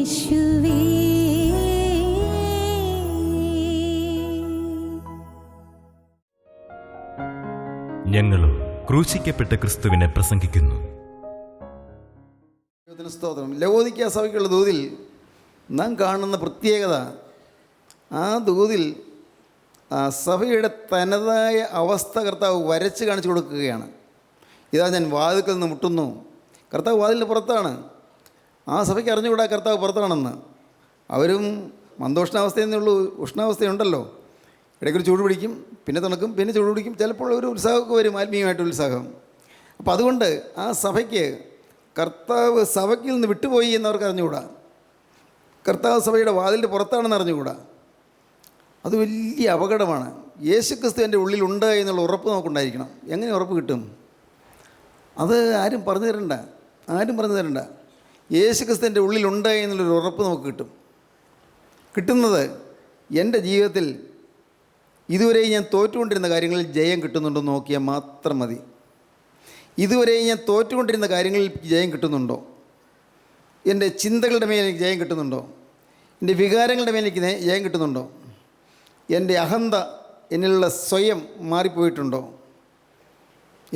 യേശുവേ. ഞങ്ങളും ക്രൂശിക്കപ്പെട്ട ക്രിസ്തുവിനെ പ്രസംഗിക്കുന്നു. സ്തോത്രം. ലവോദിക്ക സഭയ്ക്കുള്ള ദൂതിൽ നാം കാണുന്ന പ്രത്യേകത, ആ ദൂതിൽ സഭയുടെ തനതായ അവസ്ഥ കർത്താവ് വരച്ച് കാണിച്ചു കൊടുക്കുകയാണ്. ഇതാ ഞാൻ വാതിൽക്കൽ നിന്ന് മുട്ടുന്നു. കർത്താവ് വാതിലിൻ്റെ പുറത്താണ്. ആ സഭയ്ക്ക് അറിഞ്ഞുകൂടാ കർത്താവ് പുറത്താണെന്ന്. അവരും മന്ദോഷ്ണാവസ്ഥയെന്നുള്ളൂ, ഉഷ്ണാവസ്ഥയുണ്ടല്ലോ. ഇടയ്ക്കൊരു ചൂട് പിടിക്കും, പിന്നെ തണുക്കും, പിന്നെ ചൂട് പിടിക്കും. ചിലപ്പോൾ ഒരു ഉത്സാഹമൊക്കെ വരും, ആത്മീയമായിട്ടൊരു ഉത്സാഹം. അപ്പോൾ അതുകൊണ്ട് ആ സഭയ്ക്ക് കർത്താവ് സഭയ്ക്കിൽ നിന്ന് വിട്ടുപോയി എന്നവർക്ക് അറിഞ്ഞുകൂടാ. കർത്താവ് സഭയുടെ വാതിലിൻ്റെ പുറത്താണെന്ന് അറിഞ്ഞുകൂടാ. അത് വലിയ അപകടമാണ്. യേശുക്രിസ്തു എൻ്റെ ഉള്ളിലുണ്ട് എന്നുള്ള ഉറപ്പ് നമുക്കുണ്ടായിരിക്കണം. എങ്ങനെ ഉറപ്പ് കിട്ടും? അത് ആരും പറഞ്ഞു തരണ്ട. യേശുക്രിസ്തു എൻ്റെ ഉള്ളിലുണ്ട് എന്നുള്ളൊരു ഉറപ്പ് നമുക്ക് കിട്ടും. കിട്ടുന്നത് എൻ്റെ ജീവിതത്തിൽ ഇതുവരെ ഞാൻ തോറ്റുകൊണ്ടിരുന്ന കാര്യങ്ങളിൽ ജയം കിട്ടുന്നുണ്ടോ നോക്കിയാൽ മാത്രം മതി. ഇതുവരെ ഞാൻ തോറ്റുകൊണ്ടിരുന്ന കാര്യങ്ങളിൽ ജയം കിട്ടുന്നുണ്ടോ? എൻ്റെ ചിന്തകളുടെ മേൽ എനിക്ക് ജയം കിട്ടുന്നുണ്ടോ? എൻ്റെ വികാരങ്ങളുടെ മേൽ എനിക്ക് ജയം കിട്ടുന്നുണ്ടോ? എൻ്റെ അഹന്ത, എന്നിലുള്ള സ്വയം മാറിപ്പോയിട്ടുണ്ടോ?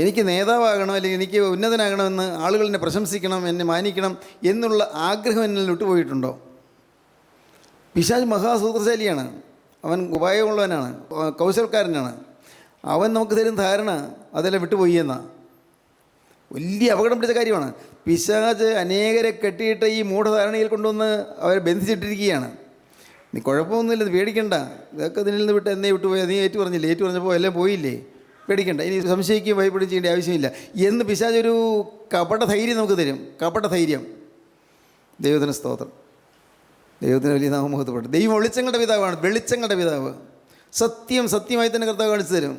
എനിക്ക് നേതാവാകണം, അല്ലെങ്കിൽ എനിക്ക് ഉന്നതനാകണമെന്ന് ആളുകൾ എന്നെ പ്രശംസിക്കണം, എന്നെ മാനിക്കണം എന്നുള്ള ആഗ്രഹം എന്നിൽ വിട്ടുപോയിട്ടുണ്ടോ? പിശാച് മഹാസൂത്രശാലിയാണ്. അവൻ ഉപായമുള്ളവനാണ്, കൗശലക്കാരനാണ്. അവൻ നമുക്ക് തരുന്ന ധാരണ അതെല്ലാം വിട്ടുപോയി എന്നാണ്. വലിയ അപകടം പിടിച്ച കാര്യമാണ്. പിശാച് അനേകരെ കെട്ടിയിട്ട് ഈ മൂഢധാരണയിൽ കൊണ്ടുവന്ന് അവരെ ബന്ധിച്ചിട്ടിരിക്കുകയാണ്. നീ കുഴപ്പമൊന്നുമില്ല, പേടിക്കണ്ട, ഇതൊക്കെ ഇതിൽ നിന്ന് വിട്ട് എന്നേ വിട്ടുപോയി, നീ ഏറ്റു പറഞ്ഞില്ലേ, ഏറ്റു പറഞ്ഞപ്പോൾ എല്ലാം പോയില്ലേ, പേടിക്കണ്ട, ഇനി സംശയിക്കുകയും ഭയപ്പെടുകയും ചെയ്യേണ്ട ആവശ്യമില്ല എന്ന് പിശാച് ഒരു കപട ധൈര്യം നമുക്ക് തരും. കപട ധൈര്യം. ദൈവത്തിന് സ്തോത്രം. ദൈവത്തിന് വലിയ നാമമഹത്വപ്പെട്ടു. ദൈവം വെളിച്ചങ്ങളുടെ പിതാവാണ്, വെളിച്ചങ്ങളുടെ പിതാവ്. സത്യമായി തന്നെ കർത്താവ് കാണിച്ചു തരും.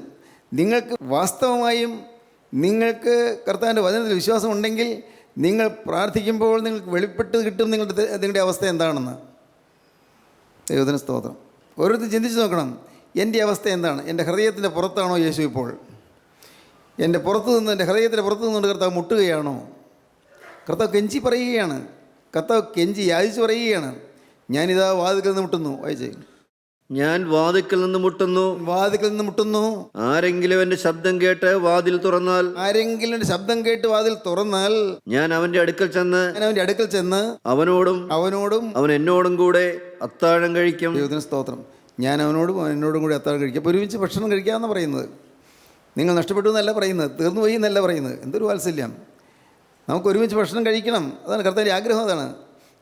നിങ്ങൾക്ക് വാസ്തവമായും നിങ്ങൾക്ക് കർത്താവിൻ്റെ വചനത്തിൽ വിശ്വാസം ഉണ്ടെങ്കിൽ നിങ്ങൾ പ്രാർത്ഥിക്കുമ്പോൾ നിങ്ങൾക്ക് വെളിപ്പെട്ട് കിട്ടും നിങ്ങളുടെ അവസ്ഥ എന്താണെന്ന്. ദൈവത്തിന് സ്തോത്രം. ഓരോരുത്തരും ചിന്തിച്ച് നോക്കണം, എൻ്റെ അവസ്ഥ എന്താണ്? എൻ്റെ ഹൃദയത്തിൻ്റെ പുറത്താണോ യേശു ഇപ്പോൾ? എൻ്റെ ഹൃദയത്തിൻ്റെ പുറത്തു നിന്നുകൊണ്ട് കർത്താവ് മുട്ടുകയാണോ? കർത്താവ് കെഞ്ചി പറയുകയാണ്. കർത്താവ് കെഞ്ചി യാചിച്ച് പറയുകയാണ്, ഞാനിതാ വാതിൽക്കൽ നിന്ന് മുട്ടുന്നു. വായിച്ചേ. ഞാൻ വാതിൽക്കൽ നിന്ന് മുട്ടുന്നു. ആരെങ്കിലും എന്റെ ശബ്ദം കേട്ട് വാതിൽ തുറന്നാൽ ഞാൻ അവന്റെ അടുക്കൽ ചെന്ന് അവനോടും അവൻ എന്നോടും കൂടെ അത്താഴം കഴിക്കും. ദൈവത്തിന് സ്തോത്രം. ഞാൻ എന്നോടും കൂടി അത്താഴം കഴിക്കും. അപ്പോൾ ഒരുമിച്ച് ഭക്ഷണം കഴിക്കാമെന്ന് പറയുന്നത്. നിങ്ങൾ നഷ്ടപ്പെട്ടു എന്നല്ല പറയുന്നത്, തീർന്നു പോയി എന്നല്ല പറയുന്നത്. എന്തൊരു വാത്സല്യം! നമുക്ക് ഒരുമിച്ച് ഭക്ഷണം കഴിക്കണം. അതാണ് കർത്താവിൻ്റെ ആഗ്രഹം. അതാണ്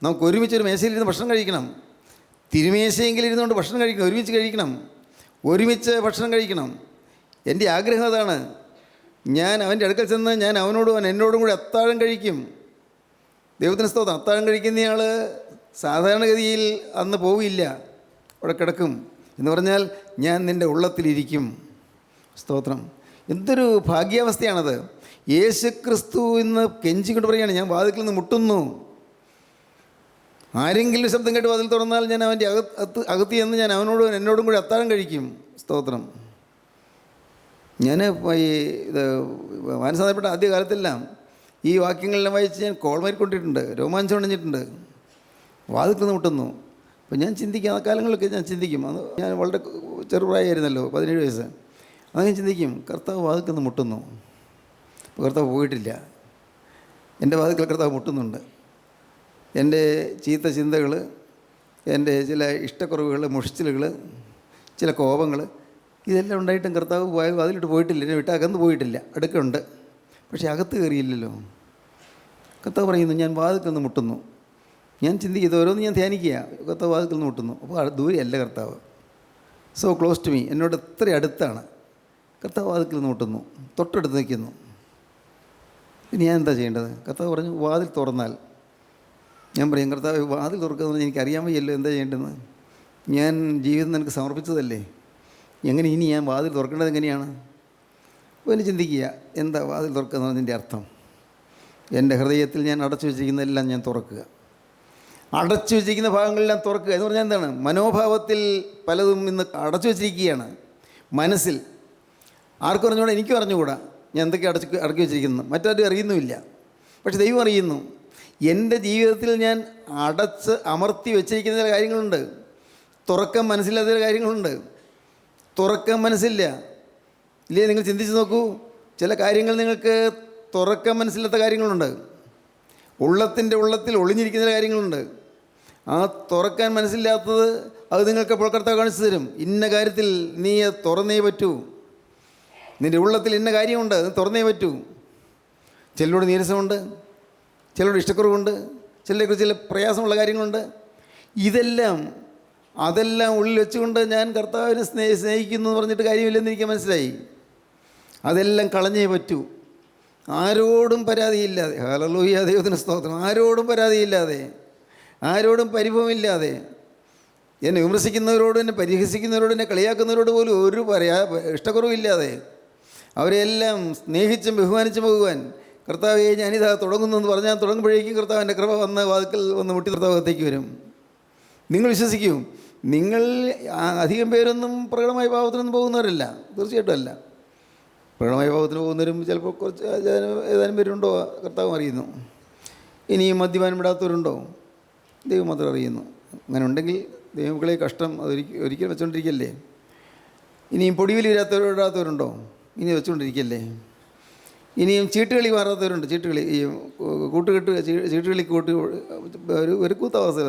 നമുക്ക് ഒരുമിച്ച് ഒരു മേശയിലിരുന്ന് ഭക്ഷണം കഴിക്കണം. തിരുമേശയെങ്കിലും ഇരുന്നുകൊണ്ട് ഭക്ഷണം കഴിക്കണം. ഒരുമിച്ച് ഭക്ഷണം കഴിക്കണം. എൻ്റെ ആഗ്രഹം അതാണ്. ഞാൻ അവൻ്റെ അടുക്കൽ ചെന്ന് ഞാൻ അവൻ എന്നോടും കൂടി അത്താഴം കഴിക്കും. ദൈവത്തിന് സ്തോത്രം. അത്താഴം കഴിക്കുന്നയാൾ സാധാരണഗതിയിൽ അന്ന് പോവില്ല, അവിടെ കിടക്കും. എന്ന് പറഞ്ഞാൽ ഞാൻ നിൻ്റെ ഉള്ളത്തിലിരിക്കും. സ്തോത്രം. എന്തൊരു ഭാഗ്യാവസ്ഥയാണത്. യേശുക്രിസ്തു ഇന്ന് കെഞ്ചിക്കൊണ്ട് പറയുകയാണ്, ഞാൻ വാതിൽക്കൽ നിന്ന് മുട്ടുന്നു. ആരെങ്കിലും ശബ്ദം കേട്ട് വാതിൽ തുറന്നാൽ ഞാൻ അവൻ്റെ അകത്ത് ചെന്ന് ഞാൻ എന്നോടും കൂടി അത്താഴം കഴിക്കും. സ്തോത്രം. ഞാൻ ഇത് മാനസാന്തരപ്പെട്ട ആദ്യകാലത്തെല്ലാം ഈ വാക്യങ്ങളെല്ലാം വായിച്ച് ഞാൻ കോൾമേരിക്കൊണ്ടിട്ടുണ്ട്, രോമാഞ്ചം അണിഞ്ഞിട്ടുണ്ട്. വാതിൽക്കൽ നിന്ന് മുട്ടുന്നു. അപ്പോൾ ഞാൻ ചിന്തിക്കും, ആ കാലങ്ങളിലൊക്കെ ഞാൻ ചിന്തിക്കും. അത് ഞാൻ വളരെ ചെറുപ്രായമായിരുന്നല്ലോ, 17 വയസ്സ്. അതങ്ങനെ ചിന്തിക്കും, കർത്താവ് വാതിൽക്കൽ നിന്ന് മുട്ടുന്നു. അപ്പോൾ കർത്താവ് പോയിട്ടില്ല. എൻ്റെ വാതിൽക്കൽ കർത്താവ് മുട്ടുന്നുണ്ട്. എൻ്റെ ചീത്ത ചിന്തകൾ, എൻ്റെ ചില ഇഷ്ടക്കുറവുകൾ, മുഷിച്ചിലുകൾ, ചില കോപങ്ങൾ, ഇതെല്ലാം ഉണ്ടായിട്ടും കർത്താവ് അതിലിട്ട് പോയിട്ടില്ല. എന്നെ വിട്ട് അകന്ന് പോയിട്ടില്ല. അടുക്കുണ്ട്, പക്ഷേ അകത്ത് കയറിയില്ലല്ലോ. കർത്താവ് പറയുന്നു, ഞാൻ വാതിൽക്കൽ നിന്ന് മുട്ടുന്നു. ഞാൻ ചിന്തിക്കുന്നത് ഓരോന്ന് ഞാൻ ധ്യാനിക്കുക, കർത്താവ് വാതിൽക്കൽ നിന്ന് മുട്ടുന്നു. അപ്പോൾ ദൂരെയല്ല കർത്താവ്, സോ ക്ലോസ് ടു മീ, എന്നോട് എത്ര അടുത്താണ്. കർത്താവ് വാതിൽക്കൽ നിന്ന് മുട്ടുന്നു, തൊട്ടടുത്ത് നിൽക്കുന്നു. ഇനി ഞാൻ എന്താ ചെയ്യേണ്ടത്? കർത്താവ് പറഞ്ഞു, വാതിൽ തുറന്നാൽ. ഞാൻ പറയും, കർത്താവ് വാതിൽ തുറക്കുന്നത് എനിക്കറിയാൻ വയ്യല്ലോ, എന്താ ചെയ്യേണ്ടതെന്ന്. ഞാൻ ജീവിതം നിനക്ക് സമർപ്പിച്ചതല്ലേ, എങ്ങനെ ഇനി ഞാൻ വാതിൽ തുറക്കേണ്ടത് എങ്ങനെയാണ്? അപ്പോൾ എന്നെ ചിന്തിക്കുക, എന്താ വാതിൽ തുറക്കുക എന്നതിൻ്റെ അർത്ഥം? എൻ്റെ ഹൃദയത്തിൽ ഞാൻ അടച്ചു വെച്ചിരിക്കുന്നതെല്ലാം ഞാൻ തുറക്കുക. അടച്ചു വെച്ചിരിക്കുന്ന ഭാഗങ്ങളെല്ലാം തുറക്കുക എന്ന് പറഞ്ഞാൽ എന്താണ്? മനോഭാവത്തിൽ പലതും ഇന്ന് അടച്ചു വെച്ചിരിക്കുകയാണ്. മനസ്സിൽ ആർക്കും അറിഞ്ഞുകൂടാ, എനിക്കും അറിഞ്ഞുകൂടാ ഞാൻ എന്തൊക്കെ അടക്കി വെച്ചിരിക്കുന്നു. മറ്റാരും അറിയുന്നുമില്ല, പക്ഷെ ദൈവം അറിയുന്നു. എൻ്റെ ജീവിതത്തിൽ ഞാൻ അടച്ച് അമർത്തി വെച്ചിരിക്കുന്ന ചില കാര്യങ്ങളുണ്ട്. തുറക്കാൻ മനസ്സില്ലാത്ത ചില കാര്യങ്ങളുണ്ട്. തുറക്കാൻ മനസ്സില്ല ഇല്ലേ? നിങ്ങൾ ചിന്തിച്ച് നോക്കൂ. ചില കാര്യങ്ങൾ നിങ്ങൾക്ക് തുറക്കാൻ മനസ്സില്ലാത്ത കാര്യങ്ങളുണ്ട്. ഉള്ളത്തിൻ്റെ ഉള്ളത്തിൽ ഒളിഞ്ഞിരിക്കുന്ന ചില കാര്യങ്ങളുണ്ട്. ആ തുറക്കാൻ മനസ്സില്ലാത്തത് അത് നിങ്ങൾക്ക് അപ്പോൾ കർത്താവ് കാണിച്ചു തരും. ഇന്ന കാര്യത്തിൽ നീ തുറന്നേ പറ്റൂ. നിൻ്റെ ഉള്ളത്തിൽ ഇന്ന കാര്യമുണ്ട്, അത് തുറന്നേ പറ്റൂ. ചിലരോട് നീരസമുണ്ട്, ചിലരോട് ഇഷ്ടക്കുറവുണ്ട്, ചിലരെക്കുറിച്ച് ചില പ്രയാസമുള്ള കാര്യങ്ങളുണ്ട്. അതെല്ലാം ഉള്ളിൽ വെച്ചുകൊണ്ട് ഞാൻ കർത്താവിനെ സ്നേഹിക്കുന്നു എന്ന് പറഞ്ഞിട്ട് കാര്യമില്ലെന്ന് എനിക്ക് മനസ്സിലായി. അതെല്ലാം കളഞ്ഞേ പറ്റൂ. ആരോടും പരാതിയില്ലാതെ, ഹല്ലേലൂയ, ദൈവത്തിന് സ്തോത്രം. ആരോടും പരാതിയില്ലാതെ, ആരോടും പരിഭവമില്ലാതെ, എന്നെ വിമർശിക്കുന്നവരോടും എന്നെ പരിഹസിക്കുന്നവരോടും എന്നെ കളിയാക്കുന്നവരോട് പോലും ഒരു ഇഷ്ടക്കുറവില്ലാതെ അവരെല്ലാം സ്നേഹിച്ചും ബഹുമാനിച്ചും പോകുവാൻ കർത്താവെ ഞാനിതാ തുടങ്ങുന്നെന്ന് പറഞ്ഞാൽ തുടങ്ങുമ്പോഴേക്കും കർത്താവിൻ്റെ കൃപ വന്ന് വാതിക്കൽ വന്ന് മുട്ടി കർത്താവത്തേക്ക് വരും. നിങ്ങൾ വിശ്വസിക്കൂ. നിങ്ങൾ അധികം പേരൊന്നും പ്രകടമായ പാപത്തിനൊന്നും പോകുന്നവരല്ല, തീർച്ചയായിട്ടും അല്ല. പ്രകടമായ പാപത്തിന് പോകുന്നവരും ചിലപ്പോൾ കുറച്ച് ഏതാനും പേരുണ്ടോ കർത്താവ് അറിയുന്നു. ഇനിയും മദ്യപാനം വിടാത്തവരുണ്ടോ ദൈവം മാത്രം അറിയുന്നു. അങ്ങനെ ഉണ്ടെങ്കിൽ ദൈവങ്ങളെ കഷ്ടം ഒരിക്കലും വെച്ചുകൊണ്ടിരിക്കല്ലേ. ഇനിയും പൊടിവിൽ ഇടാത്തവരുണ്ടോ? ഇനി വെച്ചുകൊണ്ടിരിക്കല്ലേ. ഇനിയും ചീട്ടുകളി മാറാത്തവരുണ്ട്. ചീട്ടുകളി ഈ ചീട്ടുകളി ഒരു കൂത്താവസ്ഥ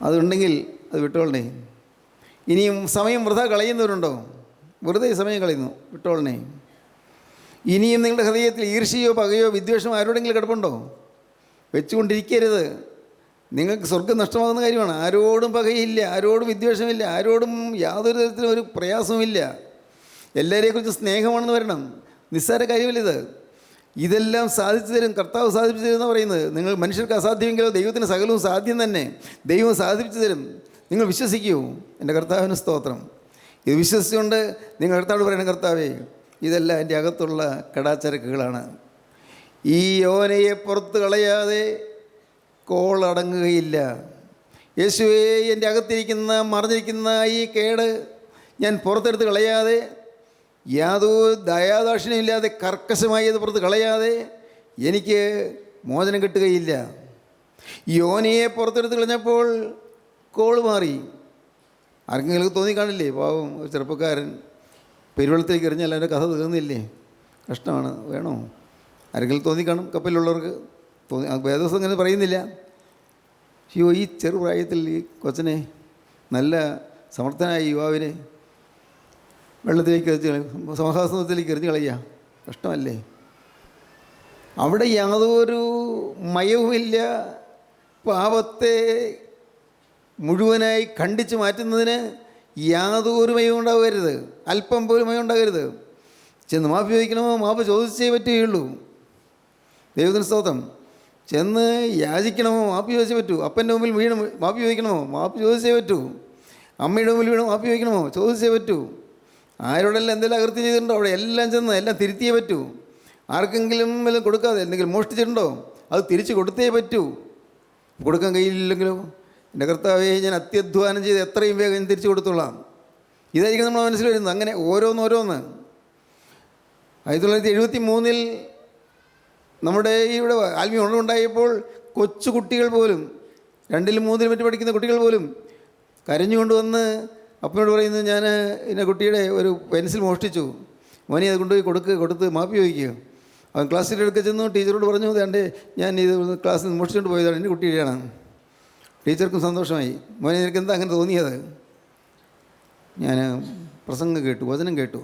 അതുണ്ടെങ്കിൽ അത് വിട്ടോളണേ. ഇനിയും സമയം വൃഥ കളയുന്നവരുണ്ടോ? വെറുതെ സമയം കളയുന്നു, വിട്ടോളണേ. ഇനിയും നിങ്ങളുടെ ഹൃദയത്തിൽ ഈർഷ്യയോ പകയോ വിദ്വേഷമോ ആരോടെങ്കിലും കിടപ്പുണ്ടോ? വെച്ചുകൊണ്ടിരിക്കരുത്. നിങ്ങൾക്ക് സ്വർഗം നഷ്ടമാകുന്ന കാര്യമാണ്. ആരോടും പകയില്ല, ആരോടും വിദ്വേഷമില്ല, ആരോടും യാതൊരു തരത്തിലും ഒരു പ്രയാസവുമില്ല. എല്ലാവരെക്കുറിച്ച് സ്നേഹമാണെന്ന് വരണം. നിസ്സാര കാര്യമില്ലിത്. ഇതെല്ലാം സാധിച്ചു തരും കർത്താവ്, സാധിച്ചു തരുമെന്നാണ് പറയുന്നത്. നിങ്ങൾ മനുഷ്യർക്ക് അസാധ്യമെങ്കിലോ ദൈവത്തിന് സകലവും സാധ്യം തന്നെ. ദൈവം സാധിച്ചു തരും. നിങ്ങൾ വിശ്വസിക്കൂ. എൻ്റെ കർത്താവിന് സ്തോത്രം. ഇത് വിശ്വസിച്ചുകൊണ്ട് നിങ്ങൾ കർത്താവോട് പറയണം, കർത്താവേ ഇതെല്ലാം എൻ്റെ അകത്തുള്ള കടാച്ചരക്കുകളാണ്. ഈ യോനയെ പുറത്ത് കളയാതെ കോളടങ്ങുകയില്ല. യേശുവേ, എൻ്റെ അകത്തിരിക്കുന്ന മറിഞ്ഞിരിക്കുന്ന ഈ കേട് ഞാൻ പുറത്തെടുത്ത് കളയാതെ, യാതൊരു ദയാദാക്ഷിണ്യമില്ലാതെ കർക്കശമായി അത് പുറത്ത് കളയാതെ എനിക്ക് മോചനം കിട്ടുകയില്ല. യോനയെ പുറത്തെടുത്ത് കളഞ്ഞപ്പോൾ കോൾ മാറി. ആർക്കെങ്കിലും തോന്നിക്കാണില്ലേ? പാവം ഒരു ചെറുപ്പക്കാരൻ പെരുവെള്ളത്തേക്ക് എറിഞ്ഞാൽ അതിൻ്റെ കഥ തീർന്നില്ലേ? കഷ്ടമാണ്. വേണോ? ആരെങ്കിലും തോന്നിക്കാണും. കപ്പലിലുള്ളവർക്ക് വേദവസം അങ്ങനെ പറയുന്നില്ല. അയ്യോ, ഈ ചെറുപ്രായത്തിൽ ഈ കൊച്ചനെ, നല്ല സമർത്ഥനായ യുവാവിനെ വെള്ളത്തിലേക്ക് സമഹാസനത്തിലേക്ക് എറിഞ്ഞു കളയുക കഷ്ടമല്ലേ? അവിടെ യാതൊരു മയവുമില്ല. പാപത്തെ മുഴുവനായി ഖണ്ഡിച്ച് മാറ്റുന്നതിന് യാതൊരു മയവും ഉണ്ടാകരുത്. അല്പം പോലും മയം ഉണ്ടാകരുത്. ചെന്ന് മാപ്പ് ചോദിക്കണമോ? മാപ്പ് ചോദിച്ചേ പറ്റുകയുള്ളൂ. ദൈവത്തിന് സ്തോത്രം. ചെന്ന് യാചിക്കണമോ? മാപ്പ് ചോദിച്ചേ പറ്റൂ. അപ്പൻ്റെ മുമ്പിൽ വീണ് മാപ്പ് ചോദിക്കണമോ? മാപ്പ് ചോദിച്ചേ പറ്റൂ. അമ്മയുടെ മുമ്പിൽ വീണ് മാപ്പ് ചോദിക്കണമോ? ചോദിച്ചേ പറ്റൂ. ആരോടെല്ലാം എന്തെല്ലാം അകൃത്യം ചെയ്തിട്ടുണ്ടോ അവിടെ എല്ലാം ചെന്ന് എല്ലാം തിരുത്തിയേ പറ്റൂ. ആർക്കെങ്കിലും വല്ലതും കൊടുക്കാതെ എന്തെങ്കിലും മോഷ്ടിച്ചിട്ടുണ്ടോ അത് തിരിച്ച് കൊടുത്തേ പറ്റൂ. കൊടുക്കാൻ കഴിയില്ലെങ്കിലോ? എൻ്റെ കർത്താവേ, ഞാൻ അത്യധ്വാനം ചെയ്ത് എത്രയും വേഗം ഞാൻ തിരിച്ചു കൊടുത്തോളാം. ഇതായിരിക്കും നമ്മൾ മനസ്സിൽ വരുന്നത്. അങ്ങനെ ഓരോന്ന് 1973 നമ്മുടെ ഇവിടെ ആത്മീയ ഉണർവുണ്ടായപ്പോൾ കൊച്ചു കുട്ടികൾ പോലും 2ലും 3ലും മറ്റും പഠിക്കുന്ന കുട്ടികൾ പോലും കരഞ്ഞുകൊണ്ട് വന്ന് അപ്പനോട് പറയുന്നത്, ഞാൻ ഇന്ന കുട്ടിയുടെ ഒരു പെൻസിൽ മോഷ്ടിച്ചു, മോനെ അത് കൊണ്ടുപോയി കൊടുത്ത് മാപ്പി ചോദിക്കുക. അവൻ ക്ലാസ്സിൽ എടുക്കുക ചെന്നു ടീച്ചറോട് പറഞ്ഞു, അതെ ഞാൻ ഇത് ക്ലാസ്സിൽ നിന്ന് മോഷ്ടിച്ചുകൊണ്ട് പോയതാണ്, എൻ്റെ കുട്ടിയുടെയാണ്. ടീച്ചർക്കും സന്തോഷമായി. മോനെ നിനക്ക് എന്താ അങ്ങനെ തോന്നിയത്? ഞാൻ പ്രസംഗം കേട്ടു, വചനം കേട്ടു,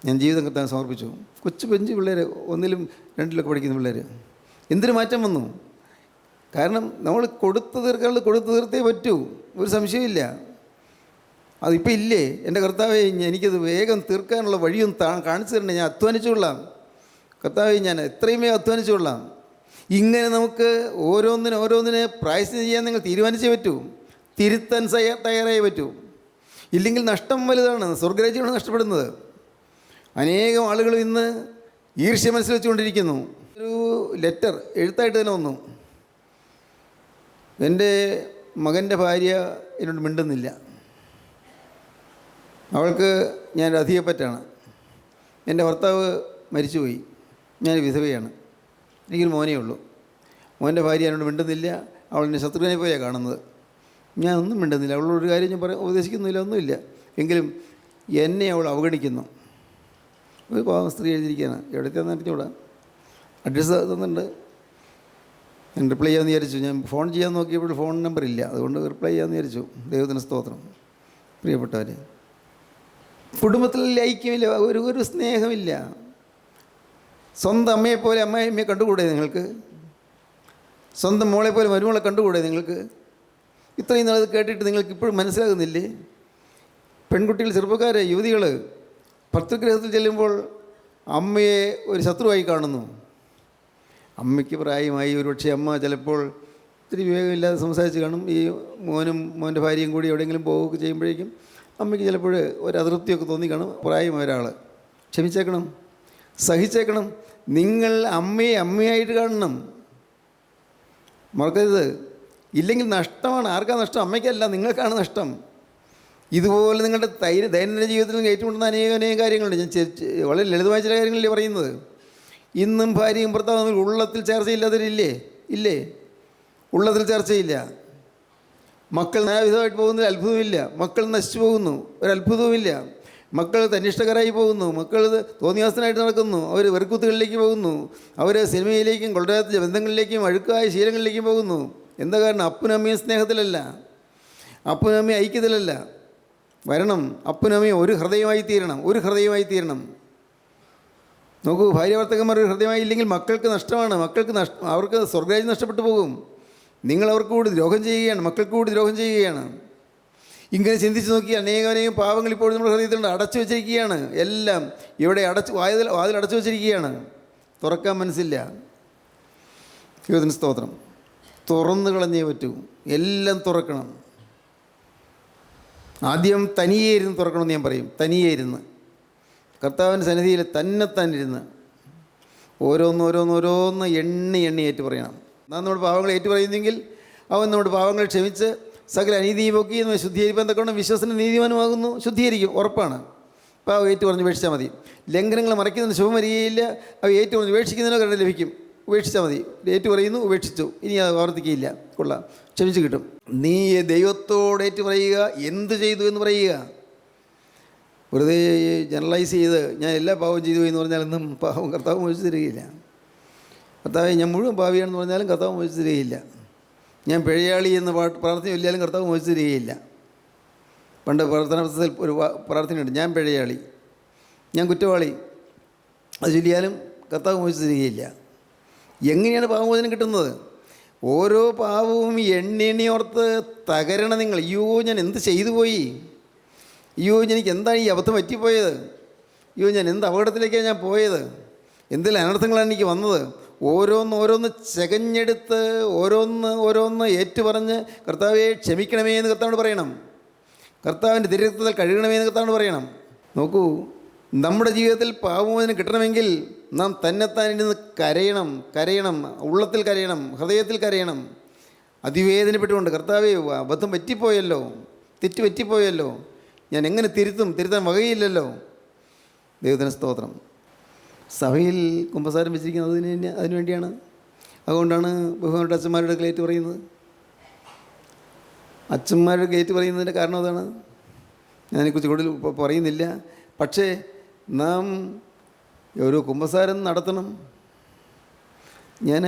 ഞാൻ ജീവിതം കർത്താവിന് സമർപ്പിച്ചു. കൊച്ചു പെഞ്ച് പിള്ളേർ, 1ലും 2ലൊക്കെ പഠിക്കുന്ന പിള്ളേർ. എന്തൊരു മാറ്റം വന്നു! കാരണം നമ്മൾ കൊടുത്തു തീർത്തേ പറ്റൂ, ഒരു സംശയമില്ല. അതിപ്പോൾ ഇല്ലേ? എൻ്റെ കർത്താവേ, എനിക്കത് വേഗം തീർക്കാനുള്ള വഴിയൊന്നും കാണിച്ചു തരണേ, ഞാൻ അധ്വാനിച്ചുകൊള്ളാം. കർത്താവേ, ഞാൻ എത്രയും വേഗം അധ്വാനിച്ചുകൊള്ളാം. ഇങ്ങനെ നമുക്ക് ഓരോന്നിനെ പ്രായശ്ചിത്തം ചെയ്യാൻ നിങ്ങൾ തീരുമാനിച്ചേ പറ്റൂ. തിരുത്താൻ തയ്യാറായേ പറ്റൂ. ഇല്ലെങ്കിൽ നഷ്ടം വലുതാണ്, സ്വർഗരാജ്യമാണ് നഷ്ടപ്പെടുന്നത്. അനേകം ആളുകൾ ഇന്ന് ഈർഷ്യ മനസ്സിൽ വെച്ചുകൊണ്ടിരിക്കുന്നു. ഒരു ലെറ്റർ എഴുത്തായിട്ട് തന്നെ വന്നു. എൻ്റെ മകൻ്റെ ഭാര്യ എന്നോട് മിണ്ടുന്നില്ല, അവൾക്ക് ഞാൻ അധികപ്പറ്റാണ്, എൻ്റെ ഭർത്താവ് മരിച്ചുപോയി, ഞാൻ വിധവയാണ്, എനിക്കൊരു മോനേ ഉള്ളൂ. മോൻ്റെ ഭാര്യ എന്നോട് മിണ്ടുന്നില്ല. അവൾ എന്നെ ശത്രുവിനെ പോലെയാണ് കാണുന്നത്. ഞാനൊന്നും മിണ്ടുന്നില്ല. അവളോടൊരു കാര്യം ഞാൻ ഉപദേശിക്കുന്നില്ല, ഒന്നുമില്ല. എങ്കിലും എന്നെ അവൾ അവഗണിക്കുന്നു. ഒരു പാവം സ്ത്രീ എഴുതിയിരിക്കുകയാണ്. എവിടത്തെയാണെന്ന് അറിഞ്ഞൂടാ. അഡ്രസ്സ് തന്നിട്ടുണ്ട്. ഞാൻ റിപ്ലൈ ചെയ്യാമെന്ന് വിചാരിച്ചു. ഞാൻ ഫോൺ ചെയ്യാൻ നോക്കിയപ്പോൾ ഫോൺ നമ്പർ ഇല്ല. അതുകൊണ്ട് റിപ്ലൈ ചെയ്യാമെന്ന് വിചാരിച്ചു. ദൈവത്തിന് സ്തോത്രം. പ്രിയപ്പെട്ടവർ, കുടുംബത്തിൽ ഐക്യമില്ല, ഒരു സ്നേഹമില്ല. സ്വന്തം അമ്മയെപ്പോലെ അമ്മയെ കണ്ടുകൂടെ നിങ്ങൾക്ക്? സ്വന്തം മോളെപ്പോലെ മരുമോളെ കണ്ടുകൂടെ നിങ്ങൾക്ക്? ഇത്രയും നാളത് കേട്ടിട്ട് നിങ്ങൾക്ക് ഇപ്പോഴും മനസ്സിലാകുന്നില്ലേ? പെൺകുട്ടികൾ, ചെറുപ്പക്കാരെ, യുവതികൾ ഭർതൃഗൃഹത്തിൽ ചെല്ലുമ്പോൾ അമ്മയെ ഒരു ശത്രുവായി കാണുന്നു. അമ്മയ്ക്ക് പ്രായമായി, ഒരുപക്ഷെ അമ്മ ചിലപ്പോൾ ഇത്തിരി വിവേകമില്ലാതെ സംസാരിച്ച് കാണും. ഈ മോനും മോൻ്റെ ഭാര്യയും കൂടി എവിടെയെങ്കിലും പോവുകയൊക്കെ ചെയ്യുമ്പോഴേക്കും അമ്മയ്ക്ക് ചിലപ്പോൾ ഒരു അതൃപ്തിയൊക്കെ തോന്നി കാണും. പ്രായമായ ഒരാൾ. ക്ഷമിച്ചേക്കണം, സഹിച്ചേക്കണം. നിങ്ങൾ അമ്മയെ അമ്മയായിട്ട് കാണണം, മറക്കരുത്. ഇല്ലെങ്കിൽ നഷ്ടമാണ്. ആർക്കാണ് നഷ്ടം? അമ്മയ്ക്കല്ല, നിങ്ങൾക്കാണ് നഷ്ടം. ഇതുപോലെ നിങ്ങളുടെ ദൈനംദിന ജീവിതത്തിൽ ഏറ്റുമുട്ടുന്ന അനേകം കാര്യങ്ങളുണ്ട്. ഞാൻ വളരെ ലളിതമായ ചില കാര്യങ്ങളല്ലേ പറയുന്നത്. ഇന്നും ഭാര്യയും ഭർത്താവും തമ്മിൽ ഉള്ളത്തിൽ ചർച്ചയില്ലാത്തവരില്ലേ? ഇല്ലേ? ഉള്ളത്തിൽ ചർച്ചയില്ല. മക്കൾ ന്യായവിധമായിട്ട് പോകുന്നതിൽ അത്ഭുതമില്ല. മക്കൾ നശിച്ചു പോകുന്നു, ഒരത്ഭുതവുമില്ല. മക്കൾ തന്നിഷ്ടകരായി പോകുന്നു. മക്കൾ തോന്നിയാസനായിട്ട് നടക്കുന്നു. അവർ വെറുക്കുത്തുകളിലേക്ക് പോകുന്നു. അവർ സിനിമയിലേക്കും കൊള്ളരാത്ത ബന്ധങ്ങളിലേക്കും അഴുക്കായ ശീലങ്ങളിലേക്കും പോകുന്നു. എന്താ കാരണം? അപ്പനും അമ്മയും സ്നേഹത്തിലല്ല, അപ്പനും അമ്മയും ഐക്യത്തിലല്ല. വരണം, അപ്പനും അമ്മയും ഒരു ഹൃദയമായി തീരണം, ഒരു ഹൃദയമായി തീരണം. നോക്കൂ, ഭാര്യാഭർത്തകന്മാർ ഒരു ഹൃദയമായി ഇല്ലെങ്കിൽ മക്കൾക്ക് നഷ്ടമാണ്. അവർക്ക് സ്വർഗ്ഗരാജ്യം നഷ്ടപ്പെട്ടു പോകും. നിങ്ങൾ അവർക്ക് കൂടി ദ്രോഹം ചെയ്യുകയാണ്, മക്കൾക്ക് കൂടി ദ്രോഹം ചെയ്യുകയാണ്. ഇങ്ങനെ ചിന്തിച്ച് നോക്കി അനേകം പാവങ്ങൾ ഇപ്പോൾ നമ്മുടെ ഹൃദയത്തിലുണ്ട്. അടച്ചു വെച്ചിരിക്കുകയാണ്. എല്ലാം ഇവിടെ വാതിൽ അടച്ചു വെച്ചിരിക്കുകയാണ്. തുറക്കാൻ മനസ്സില്ല. ദൈവത്തിന് സ്തോത്രം. തുറന്നു കളഞ്ഞേ പറ്റൂ. എല്ലാം തുറക്കണം. ആദ്യം തനിയെ ഇരുന്ന് തുറക്കണമെന്ന് ഞാൻ പറയും. തനിയെ ഇരുന്ന് കർത്താവിൻ്റെ സന്നിധിയിൽ തന്നെത്താനിരുന്ന് ഓരോന്ന് എണ്ണി ഏറ്റു പറയണം. നാം നമ്മുടെ പാവങ്ങളെ ഏറ്റു പറയുന്നെങ്കിൽ അവൻ നമ്മുടെ പാവങ്ങളെ ക്ഷമിച്ച് സകല അനീതിയും പൊക്കി എന്ന് ശുദ്ധീകരിപ്പാൻ തക്കൊണ്ട് വിശ്വസന നീതിമാനുമാകുന്നു. ശുദ്ധീകരിക്കും, ഉറപ്പാണ്. അപ്പോൾ അവ ഏറ്റു പറഞ്ഞ് ഉപേക്ഷിച്ചാൽ മതി. ലംഘനങ്ങൾ മറയ്ക്കുന്നതിന് ശുഭം വരികയില്ല. അവ ഏറ്റു പറഞ്ഞ് ഉപേക്ഷിക്കുന്നതിനോ കണ്ട് ലഭിക്കും. ഉപേക്ഷിച്ചാൽ മതി. ഏറ്റു പറയുന്നു, ഉപേക്ഷിച്ചു, ഇനി അത് ആവർത്തിക്കുകയില്ല. കൊള്ളാം, ക്ഷമിച്ച് കിട്ടും. നീ ദൈവത്തോട് ഏറ്റു പറയുക, എന്ത് ചെയ്തു എന്ന് പറയുക. വെറുതെ ജനറലൈസ് ചെയ്ത് ഞാൻ എല്ലാ പാവവും ചെയ്തു എന്ന് പറഞ്ഞാലൊന്നും പാവം കർത്താവ് മോചിച്ച് തരികയില്ല. കർത്താവെ ഞാൻ മുഴുവൻ പാവിയാണെന്ന് പറഞ്ഞാലും കർത്താവ് മോചിച്ച് തരികയില്ല. ഞാൻ പിഴയാളി എന്ന് പ്രാർത്ഥന ചൊല്ലിയാലും കർത്താവ് മോചിച്ച് തരികയില്ല. പണ്ട് പ്രാർത്ഥന പുസ്തകത്തിൽ ഒരു പ്രാർത്ഥനയുണ്ട്, ഞാൻ പിഴയാളി, ഞാൻ കുറ്റവാളി. അത് ചൊല്ലിയാലും കർത്താവ് മോചിച്ച് തരികയില്ല. എങ്ങനെയാണ് പാവമോചനം കിട്ടുന്നത്? ഓരോ പാവവും എണ്ണി ഓർത്ത് തകരണം നിങ്ങൾ. അയ്യോ, ഞാൻ എന്ത് ചെയ്തു പോയി, അയ്യോ എനിക്ക് എന്താണ് ഈ അബദ്ധം പറ്റിപ്പോയത്, അയ്യോ ഞാൻ എന്ത് അപകടത്തിലേക്കാണ് ഞാൻ പോയത്, എന്തെങ്കിലും അനർത്ഥങ്ങളാണ് എനിക്ക് വന്നത്. ഓരോന്ന് ചകഞ്ഞെടുത്ത് ഓരോന്ന് ഏറ്റുപറഞ്ഞ് കർത്താവെ ക്ഷമിക്കണമേ എന്ന് കർത്താവിനോട് പറയണം. കർത്താവിൻ്റെ തിരുരക്തത്തിൽ കഴുകണമേ എന്ന് കർത്താവിനോട് പറയണം. നോക്കൂ, നമ്മുടെ ജീവിതത്തിൽ പാപമോചനം കിട്ടണമെങ്കിൽ നാം തന്നെത്താനിരുന്ന് കരയണം, ഉള്ളത്തിൽ കരയണം, ഹൃദയത്തിൽ കരയണം, അതിവേദനപ്പെട്ടുകൊണ്ട് കർത്താവെ അബദ്ധം പറ്റിപ്പോയല്ലോ, തെറ്റ് പറ്റിപ്പോയല്ലോ, ഞാൻ എങ്ങനെ തിരുത്താൻ വകയില്ലല്ലോ. ദൈവത്തിന് സ്തോത്രം. സഭയിൽ കുമ്പസാരം വെച്ചിരിക്കുന്നത് അതിനുവേണ്ടിയാണ്. അതുകൊണ്ടാണ് ബഹുമാനപ്പെട്ട അച്ഛന്മാരുടെ ഗേറ്റ് പറയുന്നത്. അച്ഛന്മാരുടെ ഗേറ്റ് പറയുന്നതിൻ്റെ കാരണം അതാണ്. ഞാനെക്കുറിച്ച് കൂടുതൽ പറയുന്നില്ല. പക്ഷേ നാം ഒരു കുമ്പസാരം നടത്തണം. ഞാൻ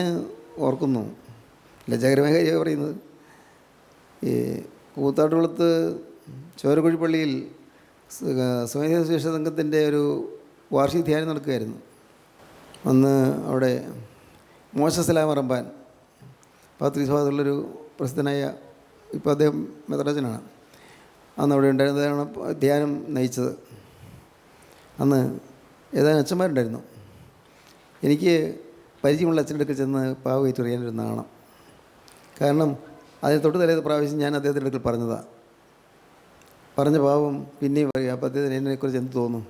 ഓർക്കുന്നു, ലജ്ജാകരമായ കാര്യമാണ് പറയുന്നത്. ഈ കൂത്താട്ടുകുളത്ത് ചോരക്കുഴി പള്ളിയിൽ സ്വയം സുവിശേഷ സംഘത്തിൻ്റെ ഒരു വാർഷിക ധ്യാനം നടക്കുകയായിരുന്നു. അന്ന് അവിടെ മോശസലാം റമ്പാൻ പാത്രീസ്വാദുള്ളൊരു പ്രസിദ്ധനായ, ഇപ്പോൾ അദ്ദേഹം മെത്രാച്ചനാണ്, അന്ന് അവിടെ ഉണ്ടായിരുന്നതാണ് ധ്യാനം നയിച്ചത്. അന്ന് ഏതാനും അച്ഛന്മാരുണ്ടായിരുന്നു. എനിക്ക് പരിചയമുള്ള അച്ഛൻ്റെ അടുക്കൽ ചെന്ന് പാവ കയറ്റി അറിയാനൊരു നാണം. കാരണം അതിന് തൊട്ട് തലേ പ്രാവശ്യം ഞാൻ അദ്ദേഹത്തിൻ്റെ അടുക്കൽ പറഞ്ഞ പാവം പിന്നെയും പറയും, അപ്പോൾ അദ്ദേഹത്തിന് എന്നെക്കുറിച്ച് എന്ത് തോന്നും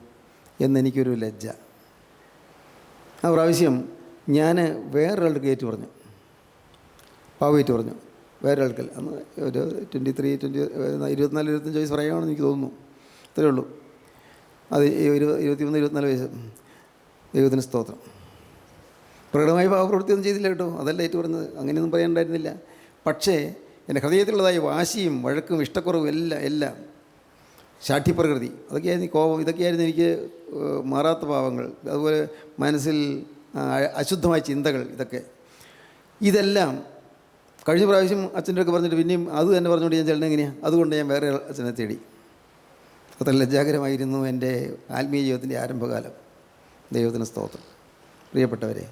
എന്നെനിക്കൊരു ലജ്ജ. ആ പ്രാവശ്യം ഞാൻ വേറൊരാൾക്ക് കയറ്റി പറഞ്ഞു, പാവ കയറ്റി പറഞ്ഞു വേറൊരാൾക്കൽ. അന്ന് ഒരു 24-25 വയസ്സ് പറയുകയാണെന്ന് എനിക്ക് തോന്നുന്നു. അത്രയേ ഉള്ളൂ. അത് 23-24 വയസ്സ്. ദൈവത്തിന് സ്തോത്രം. പ്രകടമായി പാവപ്രവൃത്തിയൊന്നും ചെയ്തില്ല കേട്ടോ, അതല്ല ഏറ്റു പറഞ്ഞത്, അങ്ങനെയൊന്നും പറയാനുണ്ടായിരുന്നില്ല. പക്ഷേ എൻ്റെ ഹൃദയത്തിലുള്ളതായ വാശിയും വഴക്കും ഇഷ്ടക്കുറവും എല്ലാം ശാഠ്യപ്രകൃതി, അതൊക്കെയായിരുന്നു കോപം, ഇതൊക്കെയായിരുന്നു എനിക്ക് മാറാത്ത പാവങ്ങൾ. അതുപോലെ മനസ്സിൽ അശുദ്ധമായ ചിന്തകൾ, ഇതെല്ലാം കഴിഞ്ഞ പ്രാവശ്യം അച്ഛൻ്റെ ഒക്കെ പറഞ്ഞിട്ട് പിന്നെയും അത് തന്നെ പറഞ്ഞുകൊണ്ട് ഞാൻ ചെല്ലണം എങ്ങനെയാണ്? അതുകൊണ്ട് ഞാൻ വേറെ അച്ഛനെ തേടി. അത്ര ലജ്ജാകരമായിരുന്നു എൻ്റെ ആത്മീയ ജീവിതത്തിൻ്റെ ആരംഭകാലം. ദൈവത്തിന് സ്തോത്രം. പ്രിയപ്പെട്ടവരെ,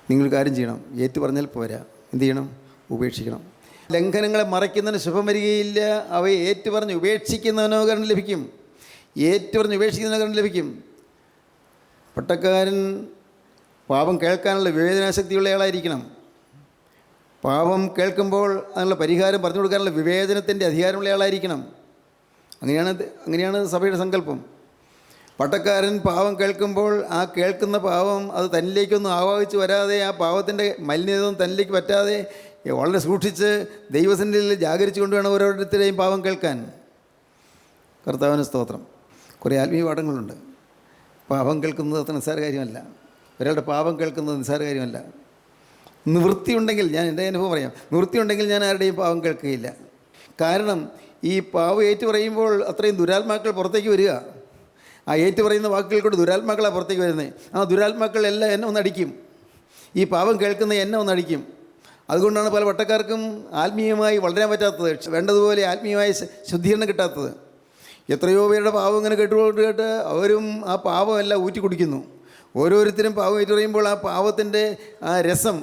നിങ്ങൾ കാര്യം ചെയ്യണം, ഏറ്റു പറഞ്ഞാൽ പോരാ, എന്ത് ചെയ്യണം? ഉപേക്ഷിക്കണം. ലംഘനങ്ങളെ മറയ്ക്കുന്നതിന് ശുഭം വരികയില്ല, അവയെ ഏറ്റുപറഞ്ഞ് ഉപേക്ഷിക്കുന്നവനോ കരണം ലഭിക്കും. ഏറ്റുപറഞ്ഞ് ഉപേക്ഷിക്കുന്നവനോ കരണം ലഭിക്കും. പട്ടക്കാരൻ പാപം കേൾക്കാനുള്ള വിവേചനാശക്തിയുള്ളയാളായിരിക്കണം. പാപം കേൾക്കുമ്പോൾ അതിനുള്ള പരിഹാരം പറഞ്ഞു കൊടുക്കാനുള്ള വിവേചനത്തിൻ്റെ അധികാരമുള്ളയാളായിരിക്കണം. അങ്ങനെയാണ് സഭയുടെ സങ്കല്പം. പട്ടക്കാരൻ പാവം കേൾക്കുമ്പോൾ ആ കേൾക്കുന്ന പാവം അത് തന്നിലേക്കൊന്നും ആവാഹിച്ച് വരാതെ, ആ പാവത്തിൻ്റെ മലിനീയതൊന്നും തന്നിലേക്ക് പറ്റാതെ വളരെ സൂക്ഷിച്ച് ദൈവസന്നിധിയിൽ ജാഗരിച്ചു കൊണ്ടുവേണം ഓരോരുത്തരെയും പാവം കേൾക്കാൻ. കർത്താവിന് സ്തോത്രം. കുറേ ആത്മീയ പാഠങ്ങളുണ്ട്. പാപം കേൾക്കുന്നത് അത്ര നിസ്സാര കാര്യമല്ല. ഒരാളുടെ പാപം കേൾക്കുന്നത് നിസ്സാര കാര്യമല്ല. നിവൃത്തിയുണ്ടെങ്കിൽ, ഞാൻ എൻ്റെ അനുഭവം പറയാം, നിവൃത്തിയുണ്ടെങ്കിൽ ഞാൻ ആരുടെയും പാവം കേൾക്കുകയില്ല. കാരണം ഈ പാവം ഏറ്റു പറയുമ്പോൾ അത്രയും ദുരാത്മാക്കൾ പുറത്തേക്ക് വരിക. ആ ഏറ്റു പറയുന്ന വാക്കുകൾ കൊണ്ട് ദുരാത്മാക്കളാണ് പുറത്തേക്ക് വരുന്നത്. ആ ദുരാത്മാക്കൾ എല്ലാം എന്നെ ഒന്നടിക്കും. ഈ പാവം കേൾക്കുന്ന എന്നെ ഒന്നടിക്കും. അതുകൊണ്ടാണ് പല വട്ടക്കാർക്കും ആത്മീയമായി വളരാൻ പറ്റാത്തത്, വേണ്ടതുപോലെ ആത്മീയമായ ശുദ്ധീകരണം കിട്ടാത്തത്. എത്രയോ പേരുടെ പാവം ഇങ്ങനെ കേട്ട് അവരും ആ പാവമെല്ലാം ഊറ്റി കുടിക്കുന്നു. ഓരോരുത്തരും പാവം ഏറ്റുപറയുമ്പോൾ ആ പാവത്തിൻ്റെ ആ രസം,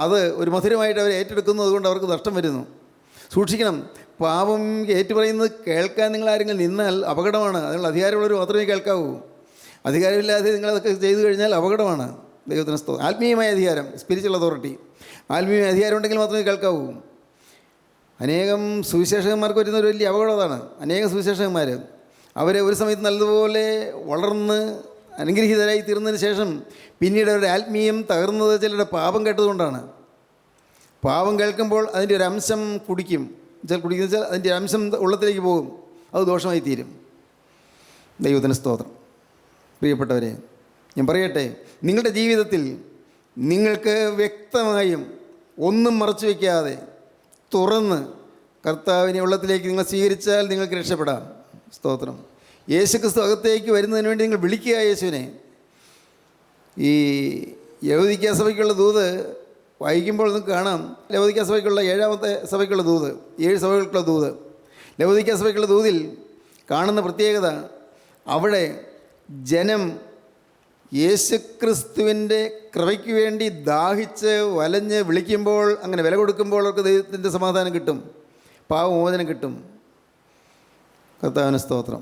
അത് ഒരു മധുരമായിട്ട് അവർ ഏറ്റെടുക്കുന്നു. അതുകൊണ്ട് അവർക്ക് നഷ്ടം വരുന്നു. സൂക്ഷിക്കണം. പാവം ഏറ്റുപറയുന്നത് കേൾക്കാൻ നിങ്ങൾ ആരെങ്കിലും നിന്നാൽ അപകടമാണ്. അതിനുള്ള അധികാരമുള്ളവർ മാത്രമേ കേൾക്കാവൂ. അധികാരമില്ലാതെ നിങ്ങളതൊക്കെ ചെയ്തു കഴിഞ്ഞാൽ അപകടമാണ്. ദൈവത്തിന് സ്തോത്രം. ആത്മീയമായ അധികാരം, സ്പിരിച്വൽ അതോറിറ്റി, ആത്മീയ അധികാരം ഉണ്ടെങ്കിൽ മാത്രമേ കേൾക്കാവൂ. അനേകം സുവിശേഷകന്മാർക്ക് വരുന്ന ഒരു വലിയ അപകടം അതാണ്. അനേകം സുവിശേഷകന്മാർ അവരെ ഒരു സമയത്ത് നല്ലതുപോലെ വളർന്ന് അനുഗ്രഹീതരായി തീർന്നതിന് ശേഷം പിന്നീട് അവരുടെ ആത്മീയം തകർന്നത് ചിലരുടെ പാപം കേട്ടതുകൊണ്ടാണ്. പാപം കേൾക്കുമ്പോൾ അതിൻ്റെ ഒരു അംശം കുടിക്കുന്ന വെച്ചാൽ അതിൻ്റെ അംശം ഉള്ളത്തിലേക്ക് പോകും. അത് ദോഷമായി തീരും. ദൈവത്തിന് സ്തോത്രം. പ്രിയപ്പെട്ടവരെ, ഞാൻ പറയട്ടെ, നിങ്ങളുടെ ജീവിതത്തിൽ നിങ്ങൾക്ക് വ്യക്തമായും ഒന്നും മറച്ചു വയ്ക്കാതെ തുറന്ന് കർത്താവിനെ ഉള്ളത്തിലേക്ക് നിങ്ങൾ സ്വീകരിച്ചാൽ നിങ്ങൾക്ക് രക്ഷപ്പെടാം. സ്തോത്രം. യേശുക്രിസ്തു അകത്തേക്ക് വരുന്നതിന് വേണ്ടി നിങ്ങൾ വിളിക്കുക യേശുവിനെ. ഈ ലവോദിക്ക സഭയ്ക്കുള്ള ദൂത് വായിക്കുമ്പോൾ നിങ്ങൾക്ക് കാണാം. ലവോദിക്ക സഭയ്ക്കുള്ള 7ാമത്തെ സഭയ്ക്കുള്ള ദൂത്, 7 സഭകൾക്കുള്ള ദൂത്. ലവോദിക്ക സഭയ്ക്കുള്ള ദൂതിൽ കാണുന്ന പ്രത്യേകത, അവിടെ ജനം യേശുക്രിസ്തുവിൻ്റെ കൃപയ്ക്ക് വേണ്ടി ദാഹിച്ച് വലഞ്ഞ് വിളിക്കുമ്പോൾ, അങ്ങനെ വില കൊടുക്കുമ്പോൾ അവർക്ക് ദൈവത്തിൻ്റെ സമാധാനം കിട്ടും, പാപമോചനം കിട്ടും. കർത്താവിന് സ്തോത്രം.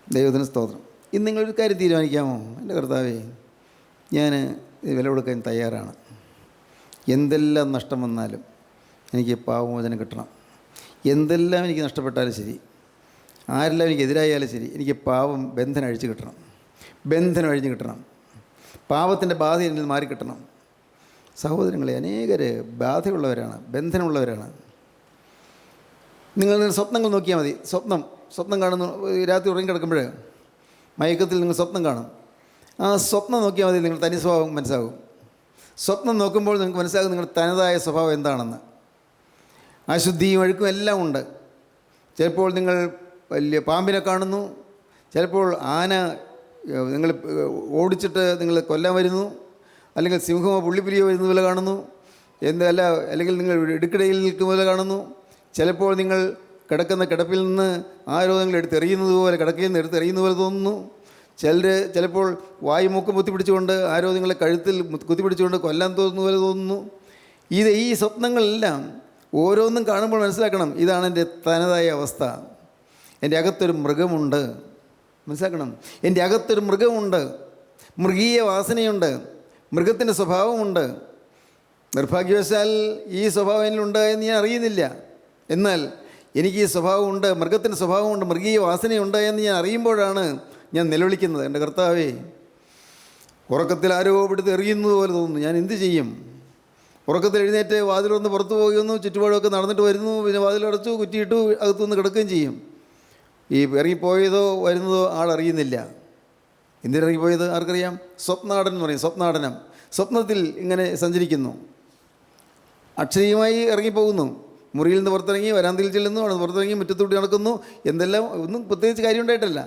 ദൈവത്തിന് സ്തോത്രം. ഇന്ന് നിങ്ങളൊരു കാര്യം തീരുമാനിക്കാമോ? എൻ്റെ കർത്താവേ, ഞാൻ വില കൊടുക്കാൻ തയ്യാറാണ്. എന്തെല്ലാം നഷ്ടം വന്നാലും എനിക്ക് പാപമോചനം കിട്ടണം. എന്തെല്ലാം എനിക്ക് നഷ്ടപ്പെട്ടാലും ശരി, ആരെല്ലാം എനിക്ക് എതിരായാലും ശരി, എനിക്ക് ബന്ധനം അഴിച്ചു കിട്ടണം. ബന്ധനം അഴിഞ്ഞു കിട്ടണം. പാപത്തിൻ്റെ ബാധ എന്നിൽ മാറിക്കിട്ടണം. സഹോദരങ്ങളെ, അനേകർ ബാധയുള്ളവരാണ്, ബന്ധനമുള്ളവരാണ്. നിങ്ങൾ സ്വപ്നങ്ങൾ നോക്കിയാൽ മതി. സ്വപ്നം കാണുന്നു. രാത്രി ഉറങ്ങിക്കിടക്കുമ്പോൾ മയക്കത്തിൽ നിങ്ങൾ സ്വപ്നം കാണും. ആ സ്വപ്നം നോക്കിയാൽ മതി, നിങ്ങൾ തനി സ്വഭാവം മനസ്സാകും. സ്വപ്നം നോക്കുമ്പോൾ നിങ്ങൾക്ക് മനസ്സിലാകും നിങ്ങളുടെ തനതായ സ്വഭാവം എന്താണെന്ന്. അശുദ്ധിയും അഴുക്കും എല്ലാം ഉണ്ട്. ചിലപ്പോൾ നിങ്ങൾ വലിയ പാമ്പിനെ കാണുന്നു, ചിലപ്പോൾ ആന നിങ്ങൾ ഓടിച്ചിട്ട് നിങ്ങൾ കൊല്ലാൻ വരുന്നു, അല്ലെങ്കിൽ സിംഹമോ പുള്ളിപ്പുലിയോ വരുന്ന പോലെ കാണുന്നു, അല്ലെങ്കിൽ നിങ്ങൾ ഇടുക്കിടയിൽ നിൽക്കുന്ന പോലെ കാണുന്നു. ചിലപ്പോൾ നിങ്ങൾ കിടക്കുന്ന കിടപ്പിൽ നിന്ന് ആരോ നിങ്ങൾ എടുത്തെറിയുന്നത് പോലെ, കിടക്കയിൽ നിന്ന് എടുത്തെറിയുന്ന പോലെ തോന്നുന്നു. ചിലപ്പോൾ വായു മൂക്കും കുത്തിപ്പിടിച്ചുകൊണ്ട് ആരോ നിങ്ങളെ കഴുത്തിൽ കുത്തിപ്പിടിച്ചുകൊണ്ട് കൊല്ലാൻ തോന്നുന്ന പോലെ തോന്നുന്നു. ഈ സ്വപ്നങ്ങളെല്ലാം ഓരോന്നും കാണുമ്പോൾ മനസ്സിലാക്കണം, ഇതാണ് എൻ്റെ തനതായ അവസ്ഥ. എൻ്റെ അകത്തൊരു മൃഗമുണ്ട്. മനസ്സിലാക്കണം, എൻ്റെ അകത്തൊരു മൃഗമുണ്ട്, മൃഗീയ വാസനയുണ്ട്, മൃഗത്തിൻ്റെ സ്വഭാവമുണ്ട്. നിർഭാഗ്യവശാൽ ഈ സ്വഭാവം എന്നിലുണ്ട് എന്ന് ഞാൻ അറിയുന്നില്ല. എന്നാൽ എനിക്ക് ഈ സ്വഭാവമുണ്ട്, മൃഗത്തിൻ്റെ സ്വഭാവമുണ്ട്, മൃഗീയ വാസനയുണ്ട് എന്ന് ഞാൻ അറിയുമ്പോഴാണ് ഞാൻ നിലവിളിക്കുന്നത്. എൻ്റെ കർത്താവേ, ഉറക്കത്തിൽ ആരോ പിടുത്ത് എറിയുന്നത് പോലെ തോന്നുന്നു, ഞാൻ എന്ത് ചെയ്യും? ഉറക്കത്തിൽ എഴുന്നേറ്റ് വാതിലൊന്ന് പുറത്തു പോകുന്നു, ചുറ്റുപാടൊക്കെ നടന്നിട്ട് വരുന്നു, പിന്നെ വാതിലടച്ചു, കുറ്റിയിട്ടു, അകത്തുനിന്ന് കിടക്കുകയും ചെയ്യും. ഈ ഇറങ്ങിപ്പോയതോ വരുന്നതോ ആളറിയുന്നില്ല. എന്തിനിറങ്ങിപ്പോയത് ആർക്കറിയാം? സ്വപ്നാടനം എന്ന് പറയും. സ്വപ്നത്തിൽ ഇങ്ങനെ സഞ്ചരിക്കുന്നു, അക്ഷരീയമായി ഇറങ്ങിപ്പോകുന്നു. മുറിയിൽ നിന്ന് പുറത്തിറങ്ങി വരാന്തയിൽ ചെല്ലുന്നു, അവിടെ പുറത്തിറങ്ങി മുറ്റത്തൂട്ടി നടക്കുന്നു. എന്തെല്ലാം, ഒന്നും പ്രത്യേകിച്ച് കാര്യം ഉണ്ടായിട്ടല്ല,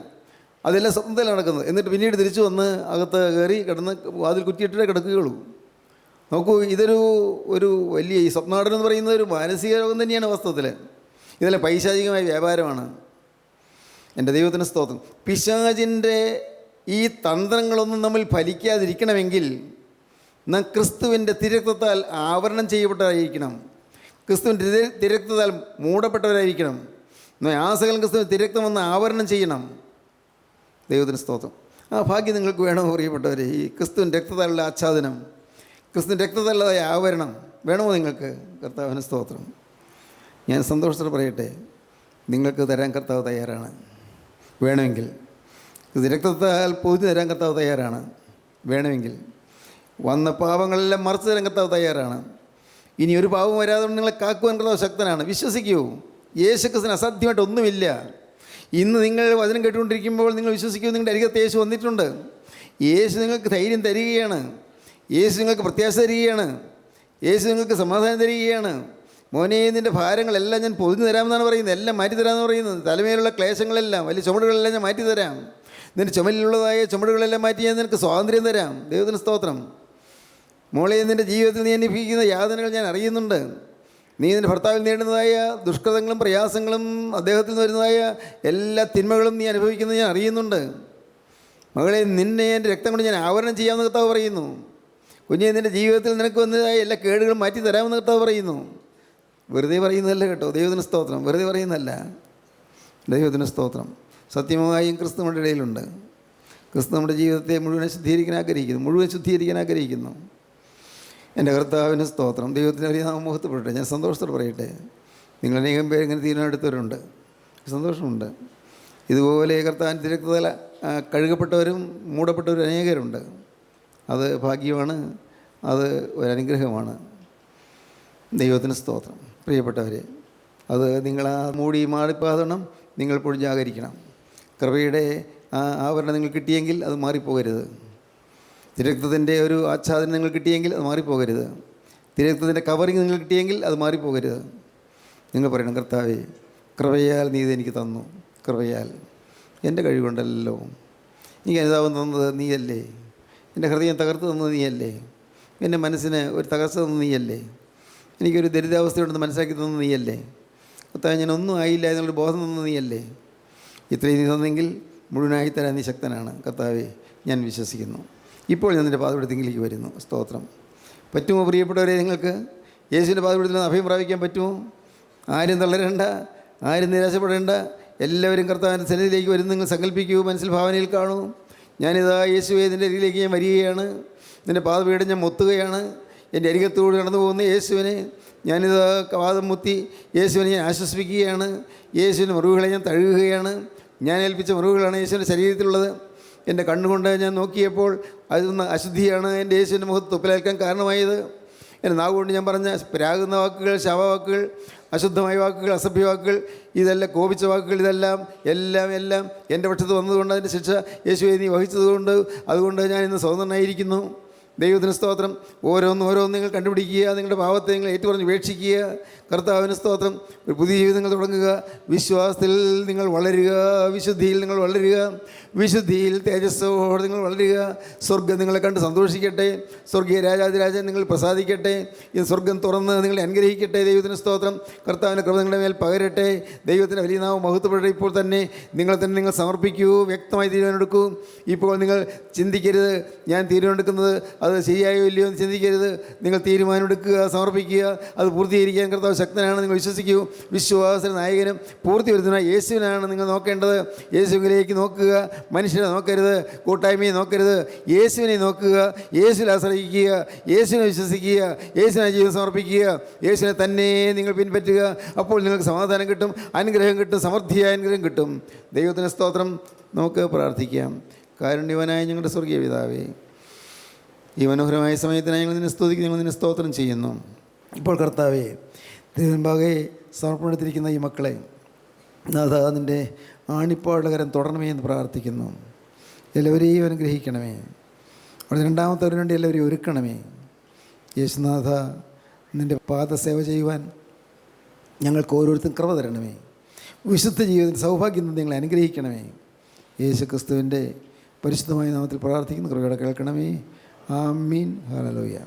അതെല്ലാം സ്വപ്നത്തിൽ നടക്കുന്നത്. എന്നിട്ട് പിന്നീട് തിരിച്ചു വന്ന് അകത്ത് കയറി കിടന്ന് വാതിൽ കുറ്റിയിട്ടേ കിടക്കുകയുള്ളൂ. നോക്കൂ, ഇതൊരു വലിയ ഈ സ്വപ്നാടനം എന്ന് പറയുന്നത് ഒരു മാനസിക രോഗം തന്നെയാണ് വാസ്തവത്തിൽ. ഇതെല്ലാം പൈശാചികമായ വ്യാപാരമാണ്. എൻ്റെ ദൈവത്തിന് സ്തോത്രം. പിശാചിൻ്റെ ഈ തന്ത്രങ്ങളൊന്നും നമ്മൾ ഫലിക്കാതിരിക്കണമെങ്കിൽ നാം ക്രിസ്തുവിൻ്റെ തിരക്തത്താൽ ആവരണം ചെയ്യപ്പെട്ടവരായിരിക്കണം. ക്രിസ്തുവിൻ്റെ തിരക്തത്താൽ മൂടപ്പെട്ടവരായിരിക്കണം. ആസകലം ക്രിസ്തുവിൻ്റെ തിരക്തം വന്ന് ആവരണം ചെയ്യണം. ദൈവത്തിന് സ്തോത്രം. ആ ഭാഗ്യം നിങ്ങൾക്ക് വേണമോ പ്രിയപ്പെട്ടവരെ? ഈ ക്രിസ്തുവിൻ്റെ രക്തത്താലുള്ള ആച്ഛാദനം, ക്രിസ്തുവിൻ്റെ രക്തത്താലുള്ളതായ ആവരണം വേണമോ നിങ്ങൾക്ക്? കർത്താവിന് സ്തോത്രം. ഞാൻ സന്തോഷത്തോടെ പറയട്ടെ, നിങ്ങൾക്ക് തരാൻ കർത്താവ് തയ്യാറാണ്. വേണമെങ്കിൽ രക്തത്താൽ പൊതിഞ്ഞ് തരാൻ കർത്താവ് തയ്യാറാണ്. വേണമെങ്കിൽ വന്ന പാപങ്ങളെല്ലാം മറച്ചു തരാൻ കർത്താവ് തയ്യാറാണ്. ഇനി ഒരു പാപം വരാതെ നിങ്ങളെ കാക്കുവാൻ കർത്താവ് ശക്തനാണ്. വിശ്വസിക്കൂ, യേശുക്രിസ്തുവിന് അസാധ്യമായിട്ട് ഒന്നുമില്ല. ഇന്ന് നിങ്ങൾ വചനം കേട്ടുകൊണ്ടിരിക്കുമ്പോൾ നിങ്ങൾ വിശ്വസിക്കൂ, നിങ്ങളുടെ അരികത്ത് യേശു വന്നിട്ടുണ്ട്. യേശു നിങ്ങൾക്ക് ധൈര്യം തരികയാണ്. യേശു നിങ്ങൾക്ക് പ്രത്യാശ തരികയാണ്. യേശു നിങ്ങൾക്ക് സമാധാനം തരികയാണ്. മോനെ, നിൻ്റെ ഭാരങ്ങളെല്ലാം ഞാൻ പൊതിഞ്ഞു തരാമെന്നാണ് പറയുന്നത്. എല്ലാം മാറ്റി തരാമെന്ന് പറയുന്നത്. തലമേലുള്ള ക്ലേശങ്ങളെല്ലാം, വലിയ ചുമടുകളെല്ലാം ഞാൻ മാറ്റി തരാം. നിൻ്റെ ചുമലിലുള്ളതായ ചുമടുകളെല്ലാം മാറ്റി ഞാൻ നിനക്ക് സ്വാതന്ത്ര്യം തരാം. ദൈവത്തിന് സ്തോത്രം. മോളെ, നിൻ്റെ ജീവിതത്തിൽ നീ അനുഭവിക്കുന്ന യാതനകൾ ഞാൻ അറിയുന്നുണ്ട്. നീ നിൻ്റെ ഭർത്താവിൽ നേടുന്നതായ ദുഷ്കൃതങ്ങളും പ്രയാസങ്ങളും അദ്ദേഹത്തിൽ നിന്ന് വരുന്നതായ എല്ലാ തിന്മകളും നീ അനുഭവിക്കുന്നത് ഞാൻ അറിയുന്നുണ്ട്. മകളെ, നിന്നെ എൻ്റെ രക്തം കൊണ്ട് ഞാൻ ആവരണം ചെയ്യാമെന്ന് കർത്താവ് പറയുന്നു. കുഞ്ഞെ, നിൻ്റെ ജീവിതത്തിൽ നിനക്ക് വന്നതായ എല്ലാ കേടുകളും മാറ്റി തരാമെന്ന് കർത്താവ് പറയുന്നു. വെറുതെ പറയുന്നതല്ല കേട്ടോ. ദൈവത്തിന് സ്തോത്രം. വെറുതെ പറയുന്നതല്ല. ദൈവത്തിന് സ്തോത്രം. സത്യമായും ക്രിസ്തു നമ്മുടെ ഇടയിലുണ്ട്. ക്രിസ്തു നമ്മുടെ ജീവിതത്തെ മുഴുവൻ ശുദ്ധീകരിക്കാൻ ആഗ്രഹിക്കുന്നു. എൻ്റെ കർത്താവിന് സ്തോത്രം. ദൈവത്തിന് വലിയ നാമമഹത്വപ്പെടട്ടെ. ഞാൻ സന്തോഷത്തോടെ പറയട്ടെ, നിങ്ങൾ അനേകം പേര് ഇങ്ങനെ തീരുമാനമെടുത്തവരുണ്ട്. സന്തോഷമുണ്ട്. ഇതുപോലെ കർത്താവിൻ്റെ രക്തത്താൽ കഴുകപ്പെട്ടവരും മൂടപ്പെട്ടവരും അനേകരുണ്ട്. അത് ഭാഗ്യമാണ്, അത് ഒരനുഗ്രഹമാണ്. ദൈവത്തിന് സ്തോത്രം. പ്രിയപ്പെട്ടവരെ, അത് നിങ്ങൾ ആ മാറിപ്പോകണം. നിങ്ങൾ എപ്പോഴും ജാഗരിക്കണം. കൃപയുടെ ആവരണം നിങ്ങൾ കിട്ടിയെങ്കിൽ അത് മാറിപ്പോകരുത്. തിരക്തത്തിൻ്റെ ഒരു ആച്ഛാദനം നിങ്ങൾ കിട്ടിയെങ്കിൽ അത് മാറിപ്പോകരുത്. തിരക്തത്തിൻ്റെ കവറിങ് നിങ്ങൾ കിട്ടിയെങ്കിൽ അത് മാറിപ്പോകരുത്. നിങ്ങൾ പറയണം, കർത്താവേ, കൃപയാൽ നീ ഇതെനിക്ക് തന്നു. കൃപയാൽ, എൻ്റെ കഴിവുണ്ടല്ലോ. എനിക്ക് അനുതാപം തന്നത് നീയല്ലേ. എൻ്റെ ഹൃദയം തകർത്ത് തന്നത് നീയല്ലേ. എൻ്റെ മനസ്സിന് ഒരു തകർച്ച തന്നത് നീയല്ലേ. എനിക്കൊരു ദരിദ്രാവസ്ഥയുണ്ടെന്ന് മനസ്സിലാക്കി തന്നത് നീയല്ലേ. കർത്താവേ, ഞാൻ ഒന്നും ആയില്ല എന്നുള്ളൊരു ബോധം തന്നത് നീയല്ലേ. ഇത്രയും നീ തന്നെങ്കിൽ മുഴുവനായി തരാൻ നീ ശക്തനാണ്. കർത്താവേ, ഞാൻ വിശ്വസിക്കുന്നു. ഇപ്പോൾ ഞാൻ നിൻ്റെ പാദപീഠത്തിലേക്ക് വരുന്നു. സ്തോത്രം. പറ്റുമോ പ്രിയപ്പെട്ടവരെ? നിങ്ങൾക്ക് യേശുവിൻ്റെ പാദപീഠത്തിൽ നിന്ന് അഭയം പ്രാപിക്കാൻ പറ്റുമോ? ആരും തളരേണ്ട, ആരും നിരാശപ്പെടേണ്ട. എല്ലാവരും കർത്താവിൻ്റെ സന്നിധിയിലേക്ക് വരുന്നു. നിങ്ങൾ സങ്കല്പിക്കൂ, മനസ്സിൽ ഭാവനയിൽ കാണൂ. ഞാനിതാ യേശുവേ, നിൻ്റെ അരികിലേക്ക് ഞാൻ വരികയാണ്. നിൻ്റെ പാദപീഠം ഞാൻ മുത്തുകയാണ്. എൻ്റെ അരികത്തോട് കടന്നു പോകുന്ന യേശുവിനെ ഞാനിതാ പാദം മുത്തി യേശുവിനെ ഞാൻ ആശ്വസിപ്പിക്കുകയാണ്. യേശുവിൻ്റെ മുറിവുകളെ ഞാൻ തഴുകുകയാണ്. ഞാൻ ഏൽപ്പിച്ച മുറിവുകളാണ് യേശുവിൻ്റെ ശരീരത്തിലുള്ളത്. എൻ്റെ കണ്ണുകൊണ്ട് ഞാൻ നോക്കിയപ്പോൾ അതൊന്ന് അശുദ്ധിയാണ് എൻ്റെ യേശുവിൻ്റെ മുഖത്ത് തുപ്പലേൽക്കാൻ കാരണമായത്. എൻ്റെ നാവുകൊണ്ട് ഞാൻ പറഞ്ഞ പ്രാകുന്ന വാക്കുകൾ, ശവവാക്കുകൾ, അശുദ്ധമായ വാക്കുകൾ, അസഭ്യവാക്കുകൾ, ഇതെല്ലാം കോപിച്ച വാക്കുകൾ, ഇതെല്ലാം എല്ലാം എൻ്റെ പക്ഷത്ത് വന്നതുകൊണ്ട് അതിൻ്റെ ശിക്ഷ യേശുവെ നീ വഹിച്ചതുകൊണ്ട് അതുകൊണ്ട് ഞാൻ ഇന്ന് സ്വതന്ത്രനായിരിക്കുന്നു. ദൈവത്തിന് സ്തോത്രം. ഓരോന്നും നിങ്ങൾ കണ്ടുപിടിക്കുക. നിങ്ങളുടെ പാവത്തെ നിങ്ങൾ ഏറ്റുപറഞ്ഞ് ഉപേക്ഷിക്കുക. കർത്താവിന് സ്തോത്രം. ഒരു പുതിയ ജീവിതങ്ങൾ തുടങ്ങുക. വിശ്വാസത്തിൽ നിങ്ങൾ വളരുക. വിശുദ്ധിയിൽ നിങ്ങൾ വളരുക. വിശുദ്ധിയിൽ തേജസ്സോടെ നിങ്ങൾ വളരുക. സ്വർഗ്ഗം നിങ്ങളെ കണ്ട് സന്തോഷിക്കട്ടെ. സ്വർഗീയ രാജാതിരാജൻ നിങ്ങൾ പ്രസാദിക്കട്ടെ. ഈ സ്വർഗ്ഗം തുറന്ന് നിങ്ങളെ അനുഗ്രഹിക്കട്ടെ. ദൈവത്തിന് സ്തോത്രം. കർത്താവിൻ്റെ കൃപ നിങ്ങളുടെ മേൽ പകരട്ടെ. ദൈവത്തിൻ്റെ വലിയ നാമം മഹത്വപ്പെടട്ടെ. ഇപ്പോൾ തന്നെ നിങ്ങൾ സമർപ്പിക്കൂ. വ്യക്തമായി തീരുമാനമെടുക്കൂ. ഇപ്പോൾ നിങ്ങൾ ചിന്തിക്കരുത്, ഞാൻ തീരുമാനമെടുക്കുന്നത് അത് ശരിയായോ ഇല്ലയോ എന്ന് ചിന്തിക്കരുത്. നിങ്ങൾ തീരുമാനമെടുക്കുക, സമർപ്പിക്കുക. അത് പൂർത്തീകരിക്കാൻ കർത്താവ് ശക്തനാണ്. നിങ്ങൾ വിശ്വസിക്കൂ. വിശ്വാസ നായകനും പൂർത്തി വരുന്നതിനായി യേശുവിനാണ് നിങ്ങൾ നോക്കേണ്ടത്. യേശുവിലേക്ക് നോക്കുക. മനുഷ്യനെ നോക്കരുത്, കൂട്ടായ്മയെ നോക്കരുത്. യേശുവിനെ നോക്കുക. യേശുവിൽ ആശ്രയിക്കുക. യേശുവിനെ വിശ്വസിക്കുക. യേശുവിനെ ജീവിതം സമർപ്പിക്കുക. യേശുവിനെ തന്നെ നിങ്ങൾ പിൻപറ്റുക. അപ്പോൾ നിങ്ങൾക്ക് സമാധാനം കിട്ടും, അനുഗ്രഹം കിട്ടും, സമൃദ്ധിയായ അനുഗ്രഹം കിട്ടും. ദൈവത്തിന് സ്തോത്രം. നമുക്ക് പ്രാർത്ഥിക്കാം. കാരുണ്യവാനായ ഞങ്ങളുടെ സ്വർഗീയ പിതാവേ, ഈ മനോഹരമായ സമയത്തിനായി ഞങ്ങൾ നിന്നെ സ്തുതിക്കുന്നു, ഞങ്ങൾ നിന്നെ സ്തോത്രം ചെയ്യുന്നു. ഇപ്പോൾ കർത്താവേ, തിരുമുമ്പാകെ സമർപ്പണത്തിരിക്കുന്ന ഈ മക്കളെ നാഥാ, നിൻ്റെ ആണിപ്പാടുള്ള കരം തുടരണമേ എന്ന് പ്രാർത്ഥിക്കുന്നു. എല്ലാവരെയും അനുഗ്രഹിക്കണമേ. അവിടെ രണ്ടാമത്തവന് വേണ്ടി എല്ലാവരും ഒരുക്കണമേ. യേശുനാഥ, നിൻ്റെ പാദസേവ ചെയ്യുവാൻ ഞങ്ങൾക്ക് ഓരോരുത്തരും കൃപ തരണമേ. വിശുദ്ധ ജീവിതത്തിൽ സൗഭാഗ്യം നിങ്ങളെ അനുഗ്രഹിക്കണമേ. യേശു ക്രിസ്തുവിൻ്റെ പരിശുദ്ധമായ നാമത്തിൽ പ്രാർത്ഥിക്കുന്ന കൃപയോടെ കേൾക്കണമേ. ആമീൻ. ഹല്ലേലൂയ.